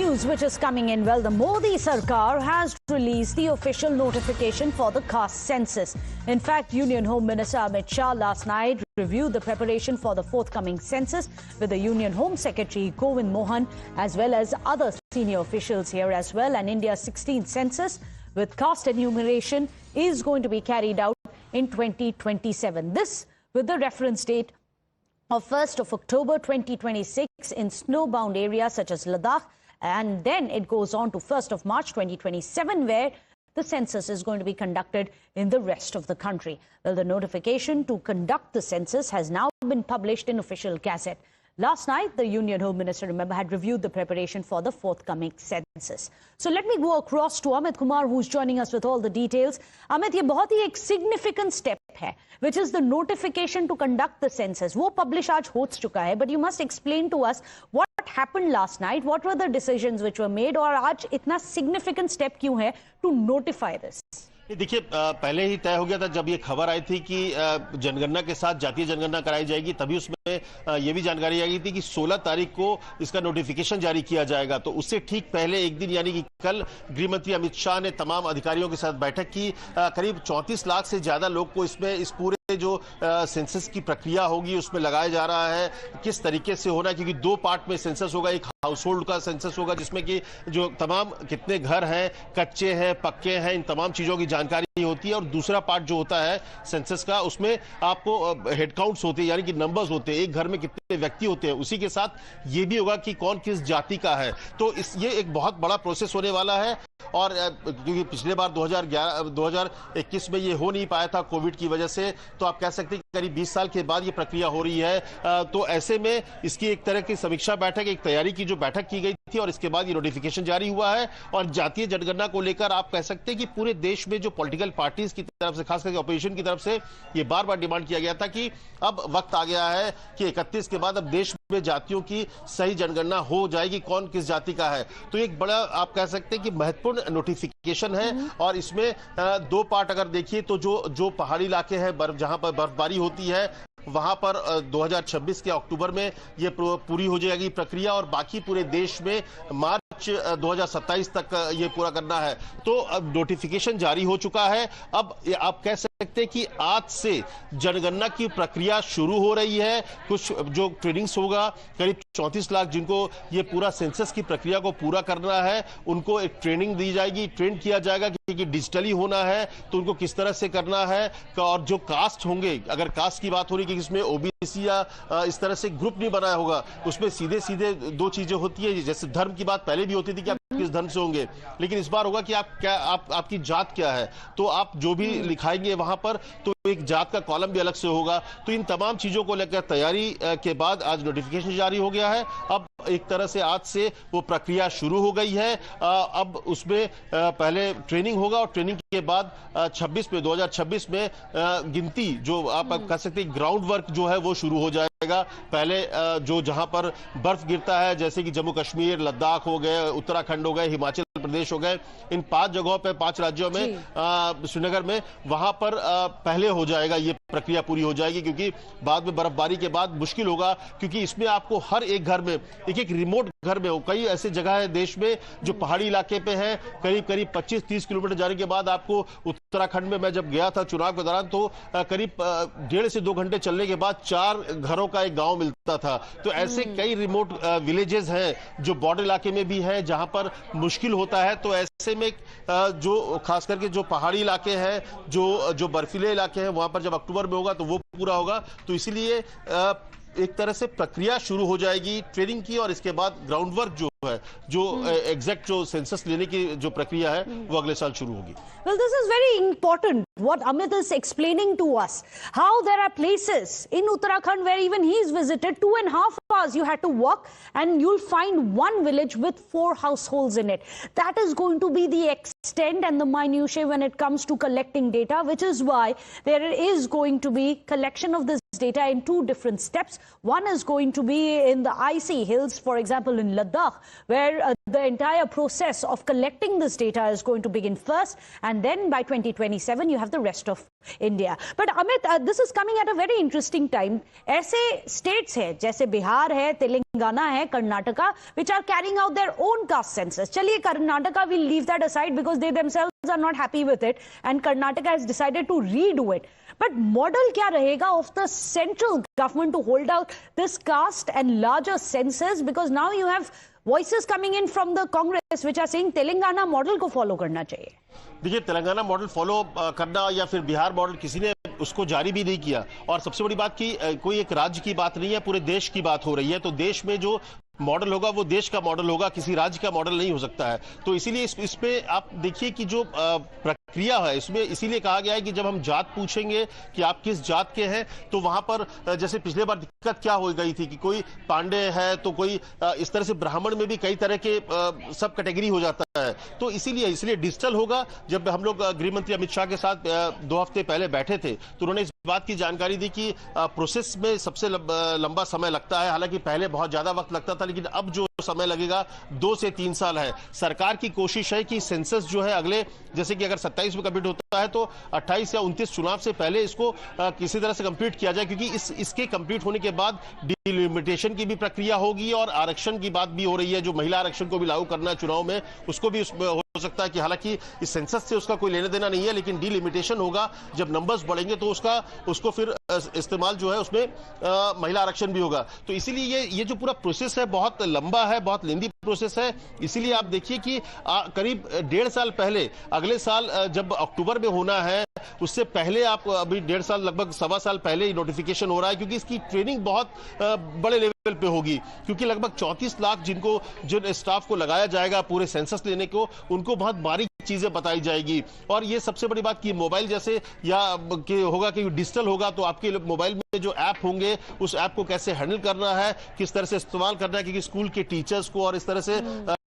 news which is coming in. Well, the Modi Sarkar has released the official notification for the caste census. In fact, Union Home Minister Amit Shah last night reviewed the preparation for the forthcoming census with the Union Home Secretary Govind Mohan as well as other senior officials here as well. And India's 16th census with caste enumeration is going to be carried out in 2027. This with the reference date of 1st of October 2026 in snowbound areas such as Ladakh, and then it goes on to 1st of March 2027 where the census is going to be conducted in the rest of the country. Well, the notification to conduct the census has now been published in official gazette. Last night, the Union Home Minister, remember, had reviewed the preparation for the forthcoming census. So let me go across to Amit Kumar, who's joining us with all the details. Amit, ये बहुत ही एक significant step है, which is the notification to conduct the census. वो publish आज हो चुका है, but you must explain to us what happened last night, what were the decisions which were made, और आज इतना significant step क्यों है to notify this? देखिए, पहले ही तय हो गया था जब ये खबर आई थी कि जनगणना के साथ जातीय जनगणना कराई जाएगी, तभी उसमें ये भी जानकारी आई थी कि 16 तारीख को इसका नोटिफिकेशन जारी किया जाएगा। तो उससे ठीक पहले एक दिन यानी कि कल गृहमंत्री अमित शाह ने तमाम अधिकारियों के साथ बैठक की। करीब 34 लाख से ज्यादा लोग को इसमें इस पूरे जो सेंसस की प्रक्रिया होगी उसमें लगाया जा रहा है, किस तरीके से होना है, क्योंकि दो पार्ट में सेंसस होगा। एक हाउस होल्ड का सेंसस होगा जिसमें कि जो तमाम कितने घर हैं, कच्चे हैं, पक्के हैं, इन तमाम चीजों की जानकारी होती है। और दूसरा पार्ट जो होता है सेंसस का, उसमें आपको हेड काउंट्स होते हैं, यानी कि नंबर्स होते हैं, एक घर में कितने व्यक्ति होते हैं। उसी के साथ ये भी होगा कि कौन किस जाति का है। तो ये एक बहुत बड़ा प्रोसेस होने वाला है। और क्योंकि पिछले बार 2021 में ये हो नहीं पाया था कोविड की वजह से, तो आप कह सकते हैं कि करीब 20 साल के बाद ये प्रक्रिया हो रही है। तो ऐसे में इसकी एक तरह की समीक्षा बैठक, एक तैयारी की जो बैठक की गई थी, और इसके बाद ये नोटिफिकेशन जारी हुआ है। और जातीय जनगणना को लेकर आप कह सकते हैं कि पूरे देश में जो पॉलिटिकल पार्टीज की तरफ से, खास करके ऑपोजिशन की तरफ से, ये बार बार डिमांड किया गया था कि अब वक्त आ गया है कि 31 के बाद अब देश में जातियों की सही जनगणना हो जाएगी, कौन किस जाति का है। तो एक बड़ा आप कह सकते हैं कि महत्वपूर्ण नोटिफिकेशन है। और इसमें दो पार्ट अगर देखिए तो जो पहाड़ी इलाके हैं, जहां पर बर्फबारी होती है, वहां पर 2026 के अक्टूबर में ये पूरी हो जाएगी प्रक्रिया, और बाकी पूरे देश में मार्च 2027 तक ये पूरा करना है। तो अब नोटिफिकेशन जारी हो चुका है। अब आप कह सकते हैं कि आज से जनगणना की प्रक्रिया शुरू हो रही है। कुछ जो ट्रेनिंग्स होगा, करीब 34 लाख जिनको ये पूरा सेंसस की प्रक्रिया को पूरा करना है, उनको एक ट्रेनिंग दी जाएगी, ट्रेन किया जाएगा कि डिजिटली होना है तो उनको किस तरह से करना है। और जो कास्ट होंगे, अगर कास्ट की बात हो रही है कि इसमें ओबीसी या इस तरह से ग्रुप नहीं बनाया होगा, उसमें सीधे सीधे दो चीजें होती है। जैसे धर्म की बात पहले भी होती थी कि आप किस धर्म से होंगे, लेकिन इस बार होगा कि आपकी जात क्या है। तो आप जो भी लिखाएंगे वहां पर, तो एक जात का कॉलम भी अलग से होगा। तो इन तमाम चीजों को लेकर तैयारी के बाद आज नोटिफिकेशन जारी हो गया है। अब एक तरह से आज से वो प्रक्रिया शुरू हो गई है। अब उसमें पहले ट्रेनिंग होगा, और ट्रेनिंग के बाद 2026 में गिनती, जो आप कह सकते हैं ग्राउंड वर्क जो है वो शुरू हो जाएगा। पहले जो जहां पर बर्फ गिरता है, जैसे कि जम्मू कश्मीर, लद्दाख हो गए, उत्तराखंड हो गए, हिमाचल प्रदेश हो गए, इन 5 जगहों पे, 5 राज्यों में, श्रीनगर में, वहां पर पहले हो जाएगा, ये प्रक्रिया पूरी हो जाएगी। क्योंकि बाद में बर्फबारी के बाद मुश्किल होगा, क्योंकि इसमें आपको हर एक घर में, एक रिमोट घर में, कई ऐसे जगह है देश में जो पहाड़ी इलाके पे है, करीब 25-30 किलोमीटर जाने के बाद आपको, उत्तराखंड में मैं जब गया था चुनाव के दौरान, तो करीब 1.5 से 2 घंटे चलने के बाद 4 घरों का एक गांव मिलता था। तो ऐसे कई रिमोट विलेजेस हैं जो बॉर्डर इलाके में भी है, जहां पर मुश्किल होता है। तो ऐसे में जो खास करके जो पहाड़ी इलाके हैं, जो बर्फीले इलाके हैं, वहां पर जब अक्टूबर में होगा तो वो पूरा होगा। तो इसीलिए एक तरह से प्रक्रिया शुरू हो जाएगी ट्रेनिंग की, और इसके बाद ग्राउंड वर्क जो है, जो एग्जैक्ट जो सेंसस लेने की जो प्रक्रिया है, वो अगले साल शुरू होगी। Well, this is very important what Amit is explaining to us, how there are places in Uttarakhand where even he's visited 2.5 hours you had to walk, and you'll find one village with 4 households in it. That is going to be the extent and the minutiae when it comes to collecting data, which is why there is going to be collection of this data in 2 different steps. One is going to be in the icy hills, for example in Ladakh, where the entire process of collecting this data is going to begin first, and then by 2027 you have the rest of India. But Amit, this is coming at a very interesting time. ऐसे states हैं जैसे बिहार है, Telangana Telangana hai, Karnataka, which are carrying out their own caste census. Chaliye, Karnataka, we'll leave that aside because they themselves are not happy with it, and Karnataka has decided to redo it. But model kya rahega of the central government to hold out this caste and larger census, because now you have voices coming in from the Congress which are saying Telangana model को follow करना चाहिए. देखिए, Telangana model follow करना या फिर Bihar model किसी ने उसको जारी भी नहीं किया, और सबसे बड़ी बात कि कोई एक राज्य की बात नहीं है, पूरे देश की बात हो रही है। तो देश में जो मॉडल होगा वो देश का मॉडल होगा, किसी राज्य का मॉडल नहीं हो सकता है। तो इसीलिए इसमें आप देखिए कि जो प्रक्रिया है इसमें इसीलिए कहा गया है कि जब हम जात पूछेंगे कि आप किस जात के हैं, तो वहां पर जैसे पिछले बार दिक्कत क्या हो गई थी कि कोई पांडे है तो कोई इस तरह से ब्राह्मण में भी कई तरह के सब कैटेगरी हो जाता है। तो इसीलिए डिजिटल होगा। जब हम लोग गृह मंत्री अमित शाह के साथ 2 हफ्ते पहले बैठे थे तो उन्होंने इस बात की जानकारी दी कि प्रोसेस में सबसे लंबा समय लगता है। हालांकि पहले बहुत ज्यादा वक्त लगता था, लेकिन अब जो समय लगेगा 2 से 3 साल है। सरकार की कोशिश है कि सेंसस जो है अगले, जैसे कि अगर 27 में कंप्लीट होता है तो 28 या 29 चुनाव से पहले इसको किसी तरह से कंप्लीट किया जाए, क्योंकि इसके कंप्लीट होने के बाद डिलिमिटेशन की भी प्रक्रिया होगी और आरक्षण की बात भी हो रही है। जो महिला आरक्षण को भी लागू करना है चुनाव में, उसको भी उसमें हो सकता है कि हालांकि इस सेंसस से उसका कोई लेना देना नहीं है, लेकिन डिलिमिटेशन होगा। जब नंबर्स बढ़ेंगे तो उसको फिर इस्तेमाल जो है उसमें महिला आरक्षण भी होगा। तो इसीलिए ये जो पूरा प्रोसेस है बहुत लंबा है, बहुत लेंदी प्रोसेस है। इसीलिए आप देखिए कि करीब 1.5 साल पहले, अगले साल जब अक्टूबर में होना है, उससे पहले आप अभी 1.5 साल, लगभग 1.25 साल पहले ही नोटिफिकेशन हो रहा है, क्योंकि इसकी ट्रेनिंग बहुत बड़े लेवल पे होगी। क्योंकि लगभग 34 लाख जिन स्टाफ को लगाया जाएगा पूरे सेंसस लेने को, उनको बहुत बारीक चीजें बताई जाएगी। और ये सबसे बड़ी बात कि मोबाइल जैसे या होगा कि डिजिटल होगा, तो आपके मोबाइल में जो ऐप होंगे उस ऐप को कैसे हैंडल करना है, किस तरह से इस्तेमाल करना है, क्योंकि स्कूल के टीचर्स को और इस तरह से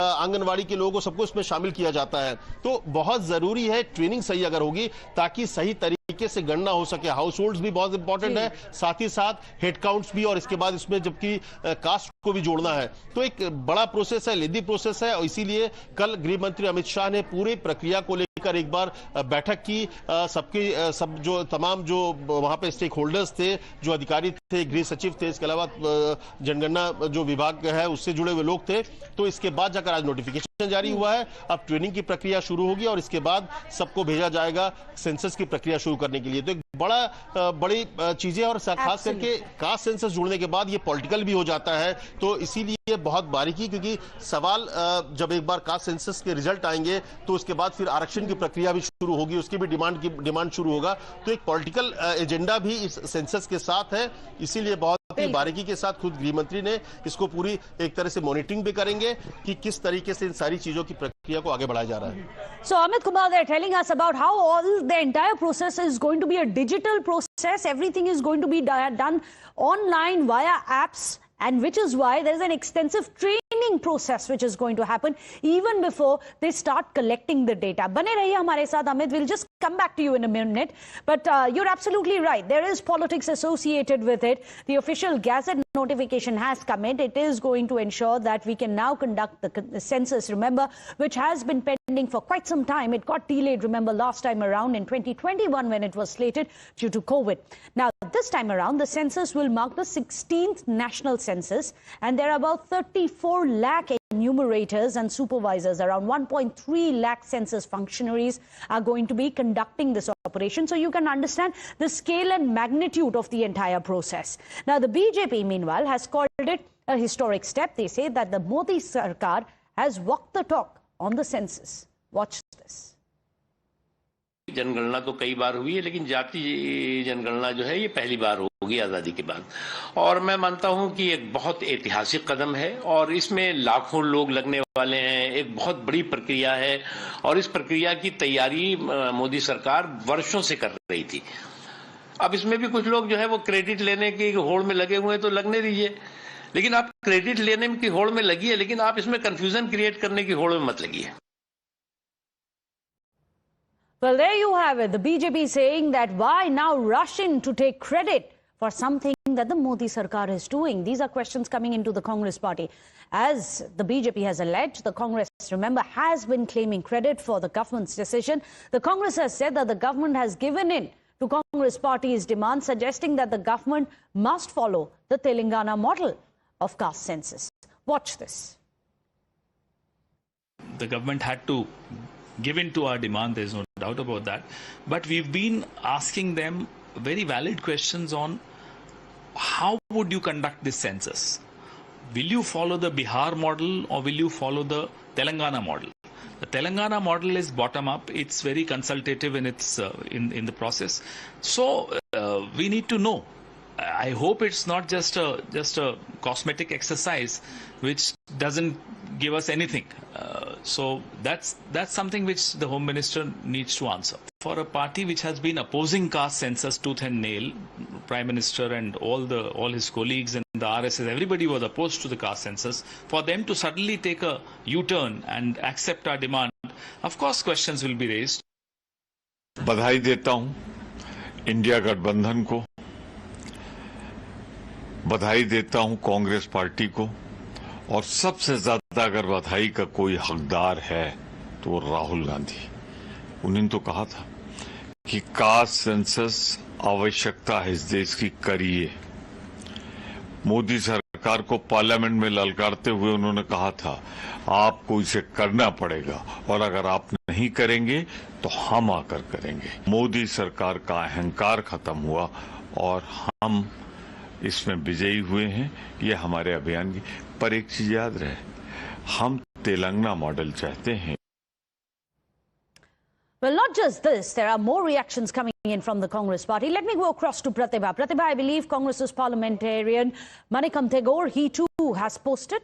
आंगनवाड़ी के लोगों को सबको इसमें शामिल किया जाता है। तो बहुत जरूरी है ट्रेनिंग सही अगर होगी, ताकि सही तरीके से गणना हो सके। हाउस होल्ड्स भी बहुत इंपॉर्टेंट है, साथ ही साथ हेड काउंट्स भी, और इसके बाद इसमें जबकि कास्ट को भी जोड़ना है। तो एक बड़ा प्रोसेस है, लेंदी प्रोसेस है, और इसीलिए कल गृह मंत्री अमित शाह ने पूरी प्रक्रिया को लेकर एक बार बैठक की। तमाम जो वहां पे स्टेक होल्डर्स थे, जो अधिकारी थे, गृह सचिव थे, इसके अलावा जनगणना जो विभाग है उससे जुड़े हुए लोग थे। तो इसके बाद जाकर आज नोटिफिकेशन जारी हुआ है। अब ट्रेनिंग की प्रक्रिया शुरू होगी और इसके बाद सबको भेजा जाएगा सेंसस की प्रक्रिया शुरू करने के लिए। तो एक बड़ी चीजें, और खास करके कास्ट सेंसस जुड़ने के बाद ये पॉलिटिकल भी हो जाता है। तो इसीलिए बहुत बारीकी, क्योंकि सवाल जब एक बार कास्ट सेंसस के रिजल्ट आएंगे तो उसके बाद फिर आरक्षण की प्रक्रिया भी शुरू होगी, उसकी भी डिमांड शुरू होगा। तो एक पॉलिटिकल एजेंडा भी इस सेंसस के साथ है। इसीलिए बहुत ही बारीकी के साथ खुद गृह मंत्री ने इसको पूरी एक तरह से मॉनिटरिंग भी करेंगे कि किस तरीके से इन सारी चीजों की प्रक्रिया को आगे बढ़ाया जा रहा है। So Amit Kumar, they're telling us about how all the entire process is going to be a digital process. Everything is going to be done online via apps, and which is why there's an extensive training process which is going to happen even before they start collecting the data. Bane rahiye hamare sath, Amit. We'll just come back to you in a minute. But you're absolutely right. There is politics associated with it. The official Gazette notification has come in. It is going to ensure that we can now conduct the census, remember, which has been pending for quite some time. It got delayed, remember, last time around in 2021 when it was slated due to COVID. Now, this time around, the census will mark the 16th national census, and there are about 34 lakh enumerators and supervisors. Around 1.3 lakh census functionaries are going to be conducting this operation, so you can understand the scale and magnitude of the entire process. Now, the BJP, meanwhile, has called it a historic step. They say that the Modi Sarkar has walked the talk on the census. Watch this. जनगणना तो कई बार हुई है, लेकिन जाति जनगणना जो है ये पहली बार होगी आजादी के बाद। और मैं मानता हूं कि एक बहुत ऐतिहासिक कदम है, और इसमें लाखों लोग लगने वाले हैं। एक बहुत बड़ी प्रक्रिया है, और इस प्रक्रिया की तैयारी मोदी सरकार वर्षों से कर रही थी। अब इसमें भी कुछ लोग जो है वो क्रेडिट लेने की होड़ में लगे हुए हैं, तो लगने दीजिए। लेकिन आप क्रेडिट लेने की होड़ में लगिए, लेकिन आप इसमें कंफ्यूजन क्रिएट करने की होड़ में मत लगिए। Well, there you have it. The BJP saying that why now rush in to take credit for something that the Modi Sarkar is doing. These are questions coming into the Congress party. As the BJP has alleged, the Congress, remember, has been claiming credit for the government's decision. The Congress has said that the government has given in to Congress party's demand, suggesting that the government must follow the Telangana model. of caste census. Watch this. The government had to give in to our demand, there's no doubt about that. But we've been asking them very valid questions on how would you conduct this census? Will you follow the Bihar model or will you follow the Telangana model? The Telangana model is bottom up. It's very consultative in its in the process. So we need to know. I hope it's not just a cosmetic exercise which doesn't give us anything. So that's something which the Home Minister needs to answer. For a party which has been opposing caste census tooth and nail, Prime Minister and all his colleagues and the RSS, everybody was opposed to the caste census. For them to suddenly take a U-turn and accept our demand, of course questions will be raised. बधाई देता हूं India गठबंधन को, बधाई देता हूं Congress party को, और सबसे ज्यादा अगर बधाई का कोई हकदार है तो वो राहुल गांधी। उन्होंने तो कहा था कि कास्ट सेंसस आवश्यकता है इस देश की, करिए। मोदी सरकार को पार्लियामेंट में ललकारते हुए उन्होंने कहा था आपको इसे करना पड़ेगा और अगर आप नहीं करेंगे तो हम आकर करेंगे। मोदी सरकार का अहंकार खत्म हुआ और हम इसमें विजयी हुए हैं। ये हमारे अभियान की, पर एक चीज याद रहे, हम तेलंगाना मॉडल चाहते हैं। Well, not just this, there are more reactions coming in from the Congress party. Let me go across to Pratibha. Pratibha, I believe Congress's parliamentarian Manikam Tagore, he too has posted.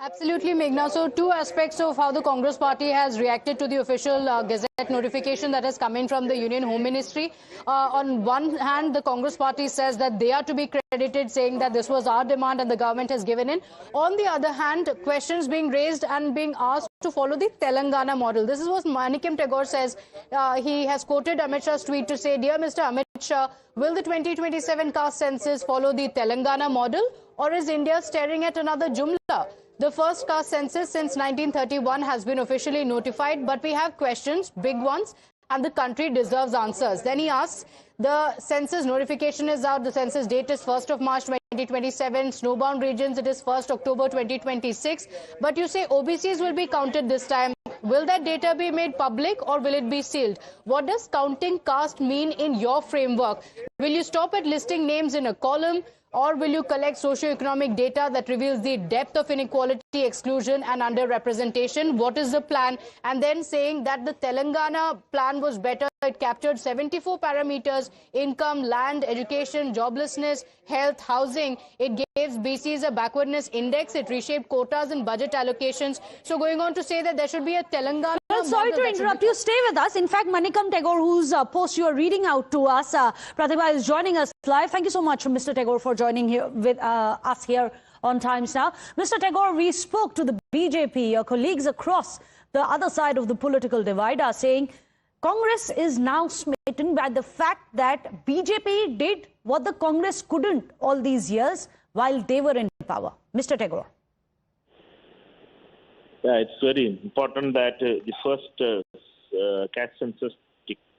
Absolutely, Meghna. So, two aspects of how the Congress party has reacted to the official Gazette notification that has come in from the Union Home Ministry. On one hand, the Congress party says that they are to be credited, saying that this was our demand and the government has given in. On the other hand, questions being raised and being asked to follow the Telangana model. This is what Manikam Tagore says. He has quoted Amit Shah's tweet to say, "Dear Mr. Amit Shah, will the 2027 caste census follow the Telangana model, or is India staring at another Jumla? The first caste census since 1931 has been officially notified, but we have questions, big ones, and the country deserves answers." Then he asks, the census notification is out. The census date is 1st of March 2027. Snowbound regions, it is 1st October 2026. But you say OBCs will be counted this time. Will that data be made public or will it be sealed? What does counting caste mean in your framework? Will you stop at listing names in a column? Or will you collect socio-economic data that reveals the depth of inequality, exclusion and underrepresentation? What is the plan? And then saying that the Telangana plan was better. It captured 74 parameters: income, land, education, joblessness, health, housing. It gives BCs a backwardness index. It reshaped quotas and budget allocations. So going on to say that there should be a Telangana... Well, sorry to interrupt you. Stay with us. In fact, Manikam Tagore, whose post you are reading out to us, Pratibha is joining us live. Thank you so much, Mr. Tagore, for joining here with us here on Times Now. Mr. Tagore, we spoke to the BJP. Your colleagues across the other side of the political divide are saying Congress is now smitten by the fact that BJP did what the Congress couldn't all these years while they were in power. Mr. Tagore. Yeah, it's very important that the first caste census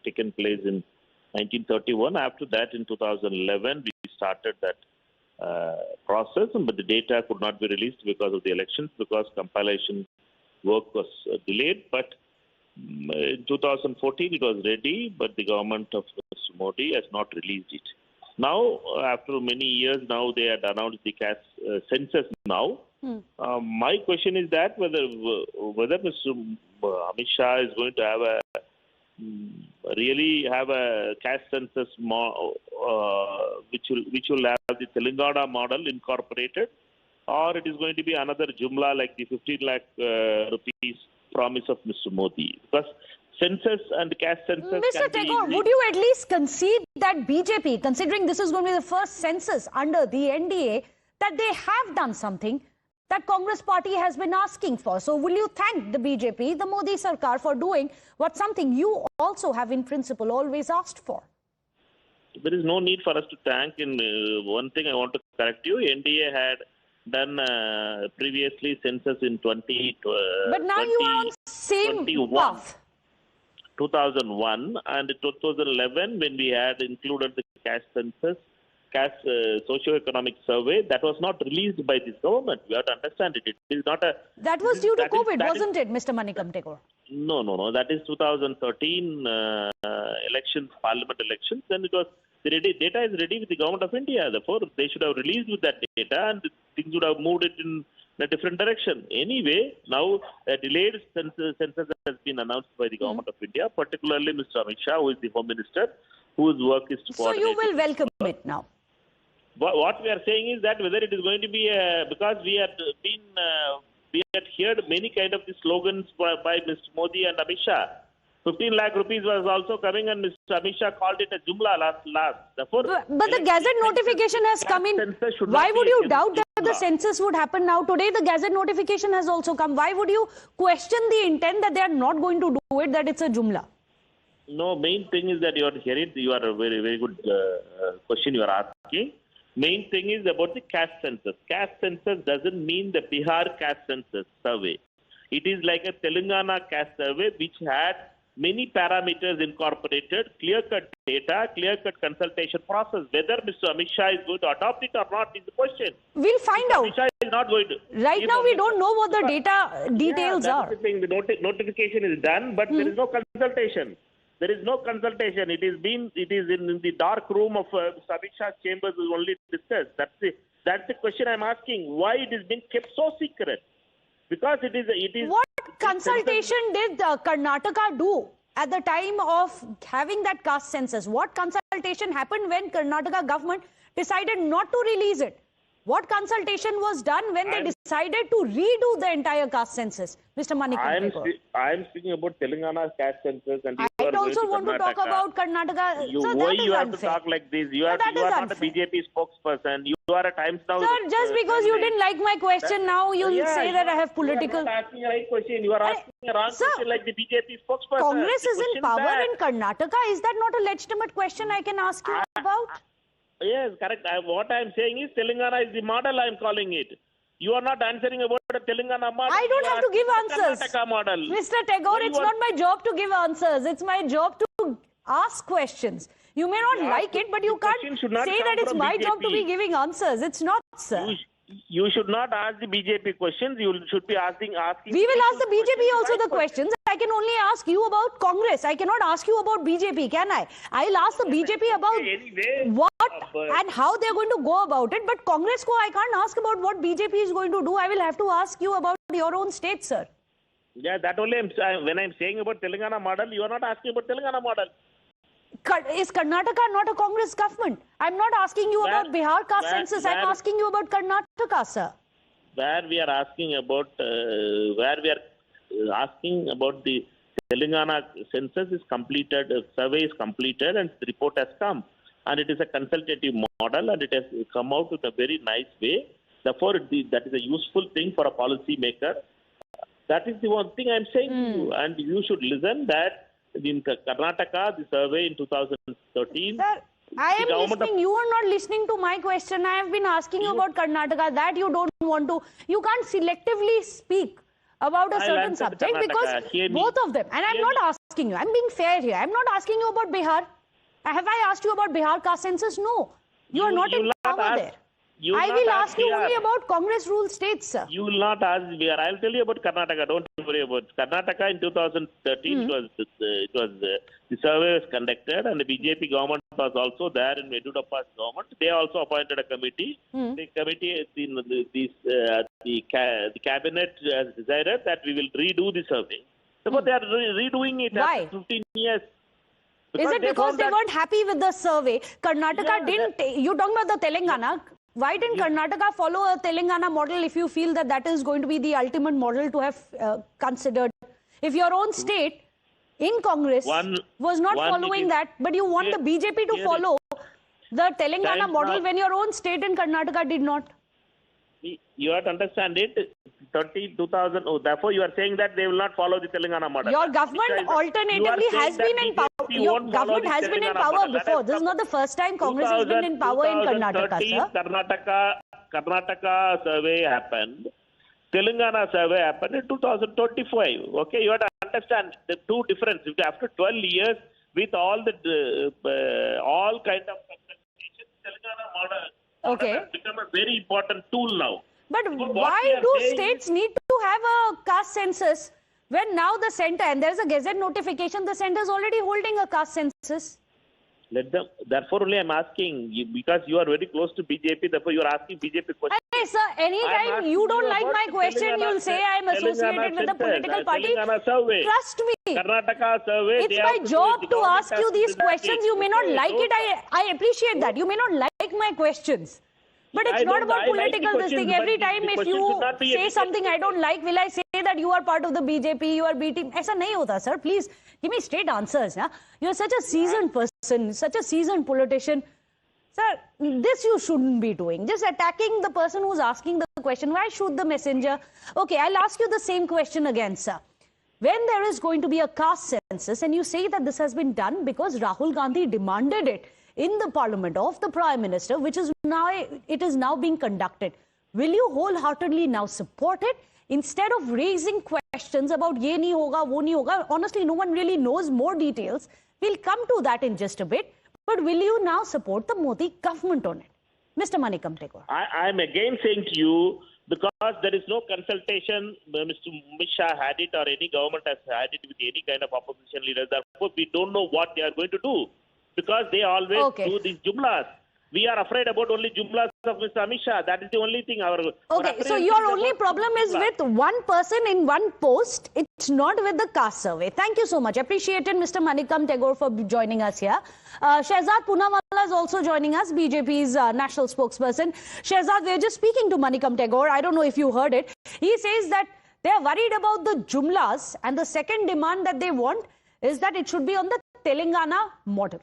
taken place in 1931. After that, in 2011, we started that process, but the data could not be released because of the elections, because compilation work was delayed. But in 2014, it was ready, but the government of Mr. Modi has not released it. Now, after many years, now they had announced the caste census now. My question is that whether Mr. Amit Shah is going to have really have a caste census which will have the Telangana model incorporated, or it is going to be another Jumla like the 15 lakh rupees promise of Mr. Modi? Because census and caste census... Mr. Tagore, would you at least concede that BJP, considering this is going to be the first census under the NDA, that they have done something that Congress party has been asking for? So will you thank the BJP, the Modi Sarkar, for doing what something you also have in principle always asked for? There is no need for us to thank. In one thing I want to correct you, NDA had done previously census in but now you are on same path. 2001 and 2011 when we had included the caste census, caste socio-economic survey that was not released by this government. We have to understand it. It is not a. That was due to COVID, wasn't it? it, Mr. Manikam Tagore? No. That is 2013 elections, parliament elections. Then it was the data is ready with the government of India. Therefore, they should have released with that data, and things would have moved it in a different direction. Anyway, now a delayed census has been announced by the government of India, particularly Mr. Amit Shah, who is the Home Minister, whose work is to coordinate. So you will welcome it now? What we are saying is that whether it is going to be because we had heard many kind of the slogans by Mr. Modi and Amit Shah. 15 lakh rupees was also coming, and Mr. Amit Shah called it a jumla last. Therefore, but the Gazette notification has come in. Why would you doubt that the census would happen now? Today, the Gazette notification has also come. Why would you question the intent that they are not going to do it, that it's a jumla? No, main thing is that you are hearing. You are a very, very good question you are asking. Main thing is about the caste census. Caste census doesn't mean the Bihar caste census survey. It is like a Telangana caste survey which had many parameters incorporated, clear-cut data, clear-cut consultation process. Whether Mr. Amit Shah is going to adopt it or not is the question. We'll find out. Amit Shah is not going to. Right now, we don't know what the data details are. The thing. The notification is done, but there is no consultation. There is no consultation. It is in the dark room of Mr. Amit Shah's chambers is only discussed. That's the question I'm asking. Why it is being kept so secret? Because it is. What consultation did Karnataka do at the time of having that caste census? What consultation happened when Karnataka government decided not to release it? What consultation was done when they decided to redo the entire caste census? Mr. Manikam. I am speaking about Telangana caste census, and I also want to talk about Karnataka. Why you have to talk like this? You are not a BJP spokesperson. You are at times now. Sir, just because you didn't like my question, now you'll say that I have political. You are not asking the right question. You are asking a wrong question like the BJP spokesperson. Congress is in power in Karnataka. Is that not a legitimate question I can ask you about? Yes, correct. What I am saying is Telangana is the model I am calling it. You are not answering about the Telangana model. I don't have to give answers. Karnataka model. Mr. Tagore, it's not my job to give answers. It's my job to ask questions. You may not like it, but you can't say that it's my job to be giving answers. It's not, sir. You should not ask the BJP questions. You should be asking. We will ask the BJP also the questions. I can only ask you about Congress. I cannot ask you about BJP, can I? I'll ask the BJP about what and how they're going to go about it. But Congress ko I can't ask about what BJP is going to do. I will have to ask you about your own state, sir. Yeah, that only when I'm saying about Telangana model, you are not asking about Telangana model. Is Karnataka not a Congress government? I'm not asking you about Bihar caste census. I'm asking you about Karnataka, sir. Where we are asking about the Telangana census is completed, survey is completed, and the report has come, and it is a consultative model, and it has come out in a very nice way. Therefore, that is a useful thing for a policy maker. That is the one thing I'm saying to you, and you should listen that. In Karnataka, the survey in 2013. Sir, I am listening. You are not listening to my question. I have been asking you about Karnataka. That you don't want to. You can't selectively speak about a certain subject because both of them. And I'm not asking you. I'm being fair here. I'm not asking you about Bihar. Have I asked you about Bihar caste census? No. You are not in power there. I will ask you only about Congress rule states, sir. You will not ask Bihar. I'll tell you about Karnataka. Don't worry about Karnataka. In 2013, the survey was conducted, and the BJP government was also there in Yediyurappa's government. They also appointed a committee. The committee, the cabinet has decided that we will redo the survey. So they are redoing it after 15 years. Is it because they weren't happy with the survey? Karnataka didn't. You talking about the Telangana? Why didn't Karnataka follow a Telangana model if you feel that that is going to be the ultimate model to have considered? If your own state in Congress was not following that, but you want the BJP to follow the Telangana model when your own state in Karnataka did not? You have to understand it. 2000. Therefore, you are saying that they will not follow the Telangana model. Your government alternatively has been in power. Your government has been in power before. This is not the first time Congress has been in power in Karnataka, sir. Karnataka survey happened. Telangana survey happened in 2025. Okay, you have to understand the two differences. After 12 years, with all kind of consultations, Telangana model Okay. has become a very important tool now. But So what why we are do saying states need to have a caste census when now the center, and there's a gazette notification, the center is already holding a caste census? Let them. Therefore, only I'm asking you, because you are very close to BJP. Therefore, you are asking BJP questions. Hey, sir, anytime asking you don't you like about my question, Telangana- you'll say I'm associated with a census, political party. Telangana survey. Trust me. Karnataka survey. It's they my have to do job it. The to government ask has you to these do that. questions. You may not Okay, like it. I appreciate that. You may not like my questions. But it's I not don't- about I like the political this questions, thing. but Every the time if question you should not be a say debate something I don't question. like, will I say that you are part of the BJP, you are B team? ऐसा नहीं होता, sir. Please give me straight answers. Yeah? You're such a seasoned person, such a seasoned politician. Sir, this you shouldn't be doing. Just attacking the person who's asking the question. Why shoot the messenger? Okay, I'll ask you the same question again, sir. When there is going to be a caste census and you say that this has been done because Rahul Gandhi demanded it in the parliament of the prime minister, which is now, it is now being conducted, will you wholeheartedly now support it instead of raising questions about ye nahi hoga, wo nahi hoga? Honestly, no one really knows more details. We'll come to that in just a bit. But will you now support the Modi government on it? Mr. Manikam Tagore. I'm again saying to you, because there is no consultation, Mr. Amit Shah had it or any government has had it with any kind of opposition leaders. Therefore, we don't know what they are going to do. Because they always Okay. do these jumlas. We are afraid about only jumlas of Mr. Amit Shah. That is the only thing. Okay, so your only problem is with one person in one post. It's not with the caste survey. Thank you so much. Appreciated, Mr. Manikam Tagore, for joining us here. Shehzad Poonawalla is also joining us, BJP's national spokesperson. Shehzad, we're just speaking to Manikam Tagore. I don't know if you heard it. He says that they're worried about the jumlas, and the second demand that they want is that it should be on the Telangana model.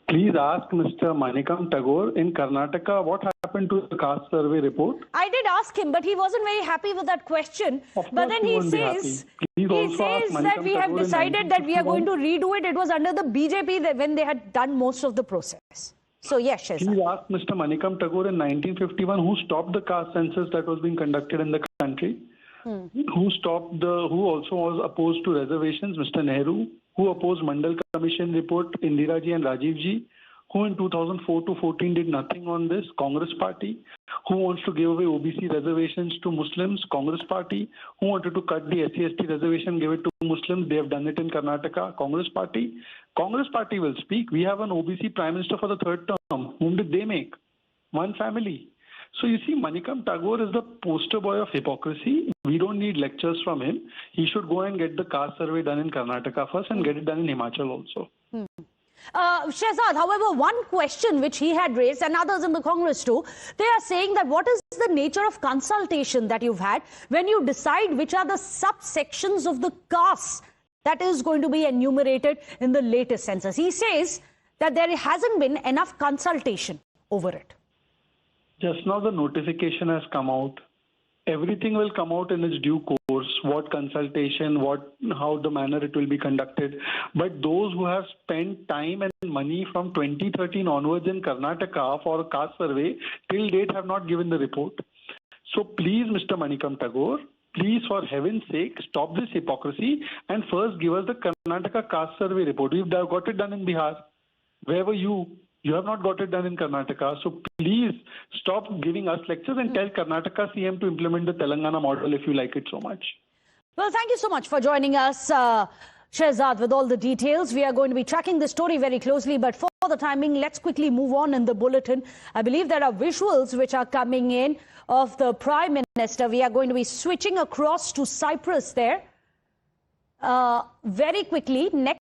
Please ask Mr. Manikam Tagore in Karnataka what happened to the caste survey report. I did ask him, but he wasn't very happy with that question. Of But course then he he won't be says, happy. Please also ask that Manikam we have Tagore in decided that we are going to 1951. redo it. It was under the BJP that when they had done most of the process. So yes, Shehzad. Please ask Mr. Manikam Tagore in 1951 who stopped the caste census that was being conducted in the country. Who also was opposed to reservations, Mr. Nehru, who opposed Mandal Commission report, Indira ji and Rajiv ji, who in 2004 to 14 did nothing on this, Congress Party, who wants to give away OBC reservations to Muslims, Congress Party, who wanted to cut the SC/ST reservation, give it to Muslims, they have done it in Karnataka, Congress Party. Congress Party will speak. We have an OBC Prime Minister for the third term. Whom did they make? One family. So you see, Manikam Tagore is the poster boy of hypocrisy. We don't need lectures from him. He should go and get the caste survey done in Karnataka first and get it done in Himachal also. Shehzad, however, one question which he had raised, and others in the Congress too, they are saying that what is the nature of consultation that you've had when you decide which are the subsections of the caste that is going to be enumerated in the latest census? He says that there hasn't been enough consultation over it. Just now the notification has come out. Everything will come out in its due course, what consultation, how the manner it will be conducted. But those who have spent time and money from 2013 onwards in Karnataka for a caste survey, till date have not given the report. So please, Mr. Manikam Tagore, please, for heaven's sake, stop this hypocrisy and first give us the Karnataka caste survey report. We've got it done in Bihar. Where were you? You have not got it done in Karnataka. So please stop giving us lectures and tell Karnataka CM to implement the Telangana model if you like it so much. Well, thank you so much for joining us, Shehzad, with all the details. We are going to be tracking this story very closely, but for the timing, let's quickly move on in the bulletin. I believe there are visuals which are coming in of the Prime Minister. We are going to be switching across to Cyprus there very quickly. Next